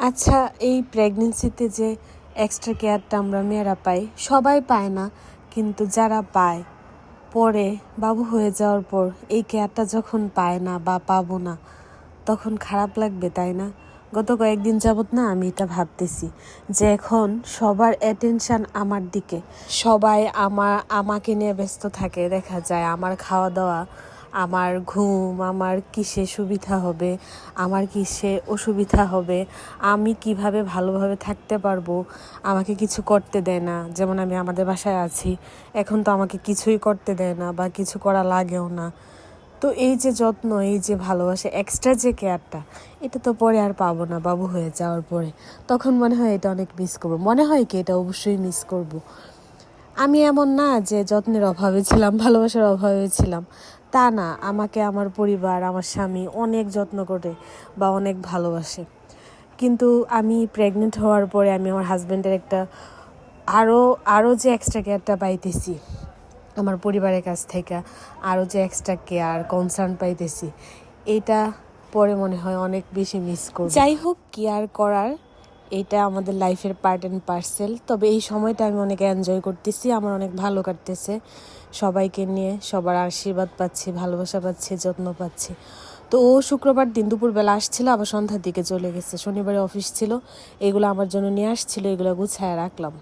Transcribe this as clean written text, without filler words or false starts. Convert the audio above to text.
আচ্ছা, এই প্রেগনেন্সিতে যে এক্সট্রা কেয়ারটা আমরা মেয়েরা পাই, সবাই পায় না, কিন্তু যারা পায় পরে বাবু হয়ে যাওয়ার পর এই কেয়ারটা যখন পায় না বা পাবো না, তখন খারাপ লাগবে, তাই না? গত কয়েকদিন যাবত না আমি এটা ভাবতেছি যে এখন সবার অ্যাটেনশান আমার দিকে, সবাই আমাকে নিয়ে ব্যস্ত থাকে। দেখা যায় আমার খাওয়া দাওয়া, আমার ঘুম, আমার কিসে সুবিধা হবে, আমার কিসে অসুবিধা হবে, আমি কিভাবে ভালোভাবে থাকতে পারবো, আমাকে কিছু করতে দেয় না। যেমন আমি আমাদের বাসায় আছি, এখন তো আমাকে কিছুই করতে দেয় না বা কিছু করা লাগেও না। তো এই যে যত্ন, এই যে ভালোবাসা, এক্সট্রা যে কেয়ারটা, এটা তো পরে আর পাবো না বাবু হয়ে যাওয়ার পরে। তখন মনে হয় এটা অনেক মিস করবো, মনে হয় কি এটা অবশ্যই মিস করব। আমি এমন না যে যত্নের অভাবে ছিলাম, ভালোবাসার অভাবে ছিলাম, তা না। আমাকে আমার পরিবার, আমার স্বামী অনেক যত্ন করে বা অনেক ভালোবাসে। কিন্তু আমি প্রেগনেন্ট হওয়ার পরে আমি আমার হাজব্যান্ডের একটা আরও যে এক্সট্রা কেয়ারটা পাইতেছি আমার পরিবারের কাছ থেকে, আরও যে এক্সট্রা কেয়ার কনসার্ন পাইতেছি, এটা পরে মনে হয় অনেক বেশি মিস করব। যাই হোক, কেয়ার করার এটা আমাদের লাইফের পার্ট অ্যান্ড পার্সেল। তবে এই সময়টা আমি অনেক এনজয় করতেছি, আমার অনেক ভালো কাটতেছে। সবাইকে নিয়ে সবার আশীর্বাদ পাচ্ছি, ভালোবাসা পাচ্ছি, যত্ন পাচ্ছি। তো ও শুক্রবার দিন দুপুরবেলা আসছিল, আবার সন্ধ্যার দিকে চলে গেছে। শনিবারে অফিস ছিল, এগুলো আমার জন্য নিয়ে আসছিল, এগুলো গুছায় রাখলাম।